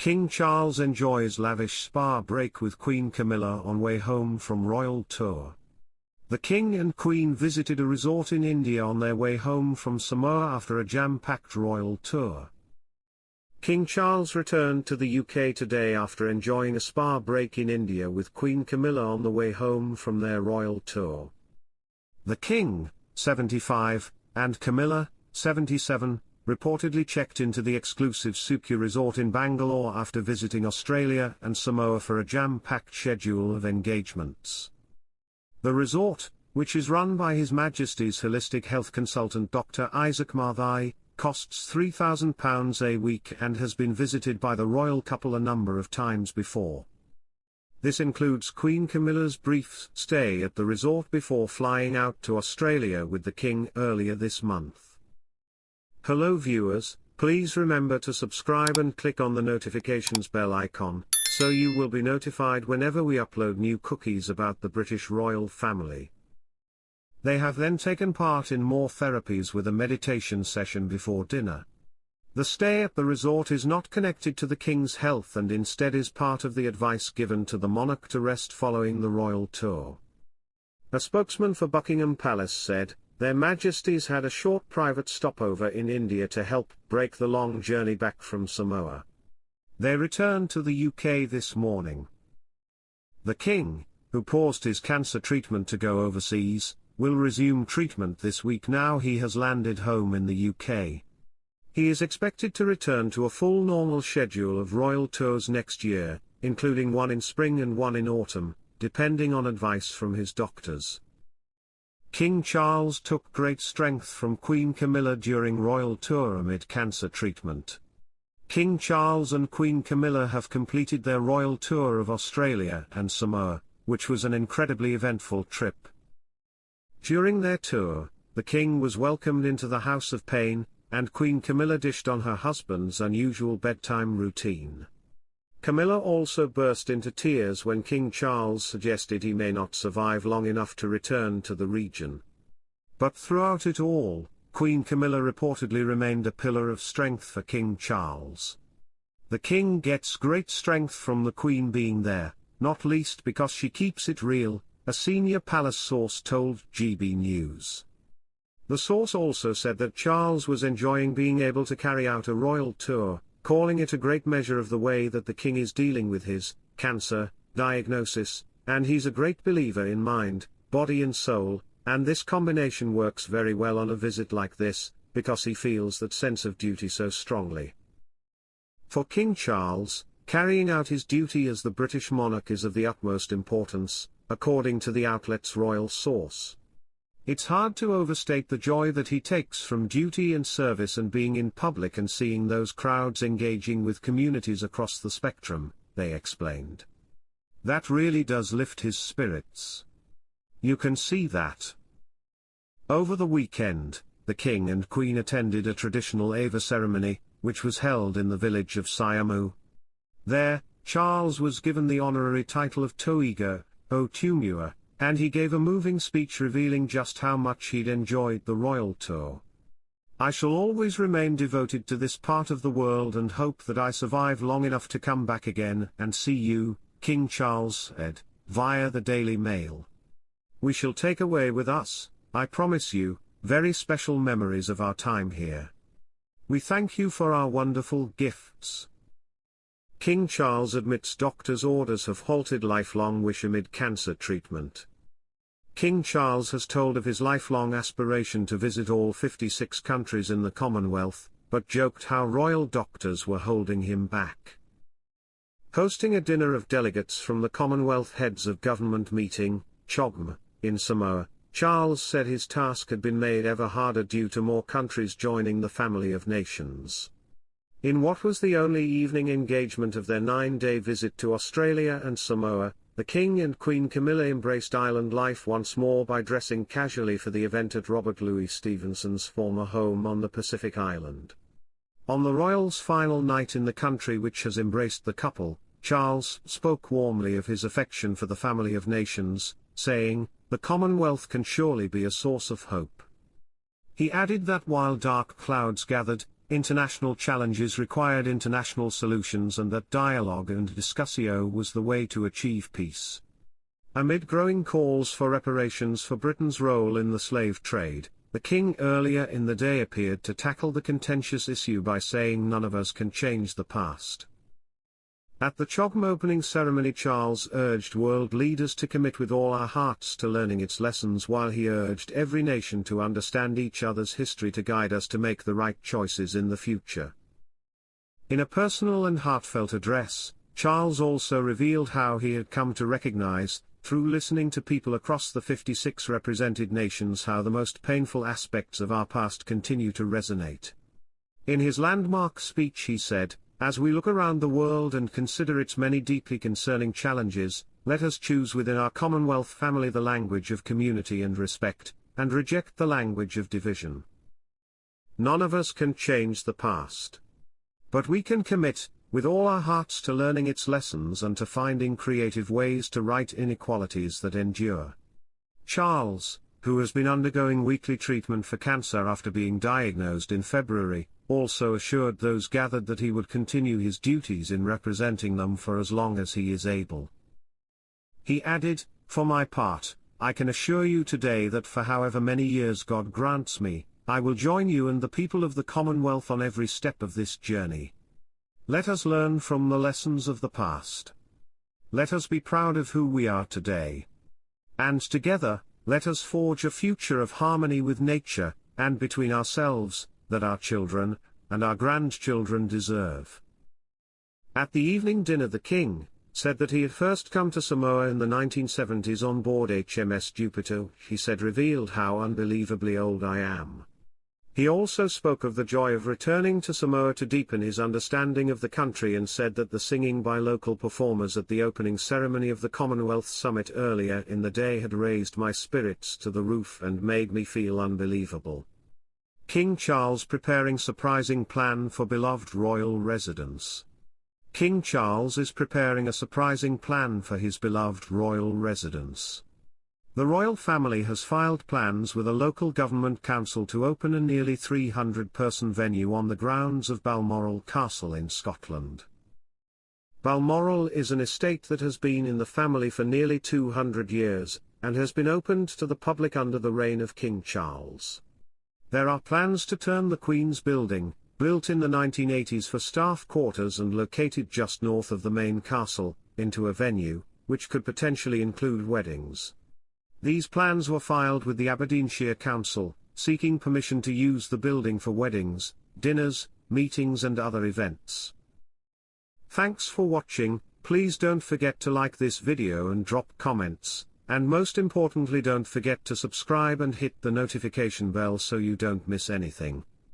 King Charles enjoys lavish spa break with Queen Camilla on way home from royal tour. The King and Queen visited a resort in India on their way home from Samoa after a jam-packed royal tour. King Charles returned to the UK today after enjoying a spa break in India with Queen Camilla on the way home from their royal tour. The King, 75, and Camilla, 77, reportedly checked into the exclusive SOUKYA resort in Bangalore after visiting Australia and Samoa for a jam-packed schedule of engagements. The resort, which is run by His Majesty's holistic health consultant Dr Issac Mathai, costs £3,000 a week and has been visited by the royal couple a number of times before. This includes Queen Camilla's brief stay at the resort before flying out to Australia with the King earlier this month. Hello viewers, please remember to subscribe and click on the notifications bell icon, so you will be notified whenever we upload new cookies about the British royal family. They have then taken part in more therapies with a meditation session before dinner. The stay at the resort is not connected to the King's health and instead is part of the advice given to the monarch to rest following the royal tour. A spokesman for Buckingham Palace said, "Their Majesties had a short private stopover in India to help break the long journey back from Samoa. They returned to the UK this morning." The King, who paused his cancer treatment to go overseas, will resume treatment this week now he has landed home in the UK. He is expected to return to a full normal schedule of royal tours next year, including one in spring and one in autumn, depending on advice from his doctors. King Charles took great strength from Queen Camilla during royal tour amid cancer treatment. King Charles and Queen Camilla have completed their royal tour of Australia and Samoa, which was an incredibly eventful trip. During their tour, the King was welcomed into the House of Pain, and Queen Camilla dished on her husband's unusual bedtime routine. Camilla also burst into tears when King Charles suggested he may not survive long enough to return to the region. But throughout it all, Queen Camilla reportedly remained a pillar of strength for King Charles. The King gets great strength from the Queen being there, not least because she keeps it real, a senior palace source told GB News. The source also said that Charles was enjoying being able to carry out a royal tour, calling it a great measure of the way that the King is dealing with his cancer diagnosis, and he's a great believer in mind, body and soul, and this combination works very well on a visit like this, because he feels that sense of duty so strongly. For King Charles, carrying out his duty as the British monarch is of the utmost importance, according to the outlet's royal source. It's hard to overstate the joy that he takes from duty and service and being in public and seeing those crowds engaging with communities across the spectrum, they explained. That really does lift his spirits. You can see that. Over the weekend, the King and Queen attended a traditional Ava ceremony, which was held in the village of Siamu. There, Charles was given the honorary title of Toiga, O Tumua, and he gave a moving speech revealing just how much he'd enjoyed the royal tour. "I shall always remain devoted to this part of the world and hope that I survive long enough to come back again and see you," King Charles said, via the Daily Mail. "We shall take away with us, I promise you, very special memories of our time here. We thank you for our wonderful gifts." King Charles admits doctors' orders have halted lifelong wish amid cancer treatment. King Charles has told of his lifelong aspiration to visit all 56 countries in the Commonwealth, but joked how royal doctors were holding him back. Hosting a dinner of delegates from the Commonwealth Heads of Government meeting, CHOGM, in Samoa, Charles said his task had been made ever harder due to more countries joining the family of nations. In what was the only evening engagement of their 9-day visit to Australia and Samoa, the King and Queen Camilla embraced island life once more by dressing casually for the event at Robert Louis Stevenson's former home on the Pacific island. On the royals' final night in the country which has embraced the couple, Charles spoke warmly of his affection for the family of nations, saying, "The Commonwealth can surely be a source of hope." He added that while dark clouds gathered, international challenges required international solutions and that dialogue and discussio was the way to achieve peace. Amid growing calls for reparations for Britain's role in the slave trade, the king earlier in the day appeared to tackle the contentious issue by saying none of us can change the past. At the CHOGM opening ceremony, Charles urged world leaders to commit with all our hearts to learning its lessons, while he urged every nation to understand each other's history to guide us to make the right choices in the future. In a personal and heartfelt address, Charles also revealed how he had come to recognize, through listening to people across the 56 represented nations, how the most painful aspects of our past continue to resonate. In his landmark speech he said, "As we look around the world and consider its many deeply concerning challenges, let us choose within our Commonwealth family the language of community and respect, and reject the language of division. None of us can change the past. But we can commit, with all our hearts, to learning its lessons and to finding creative ways to right inequalities that endure." Charles, who has been undergoing weekly treatment for cancer after being diagnosed in February, also assured those gathered that he would continue his duties in representing them for as long as he is able. He added, "For my part, I can assure you today that for however many years God grants me, I will join you and the people of the Commonwealth on every step of this journey. Let us learn from the lessons of the past. Let us be proud of who we are today. And together, let us forge a future of harmony with nature, and between ourselves, that our children, and our grandchildren deserve." At the evening dinner, the king said that he had first come to Samoa in the 1970s on board HMS Jupiter. He said, "Revealed how unbelievably old I am." He also spoke of the joy of returning to Samoa to deepen his understanding of the country, and said that the singing by local performers at the opening ceremony of the Commonwealth Summit earlier in the day had raised my spirits to the roof and made me feel unbelievable. King Charles preparing surprising plan for beloved royal residence. King Charles is preparing a surprising plan for his beloved royal residence. The royal family has filed plans with a local government council to open a nearly 300-person venue on the grounds of Balmoral Castle in Scotland. Balmoral is an estate that has been in the family for nearly 200 years, and has been opened to the public under the reign of King Charles. There are plans to turn the Queen's Building, built in the 1980s for staff quarters and located just north of the main castle, into a venue, which could potentially include weddings. These plans were filed with the Aberdeenshire Council, seeking permission to use the building for weddings, dinners, meetings and other events. Thanks for watching. Please don't forget to like this video and drop comments, and most importantly don't forget to subscribe and hit the notification bell so you don't miss anything.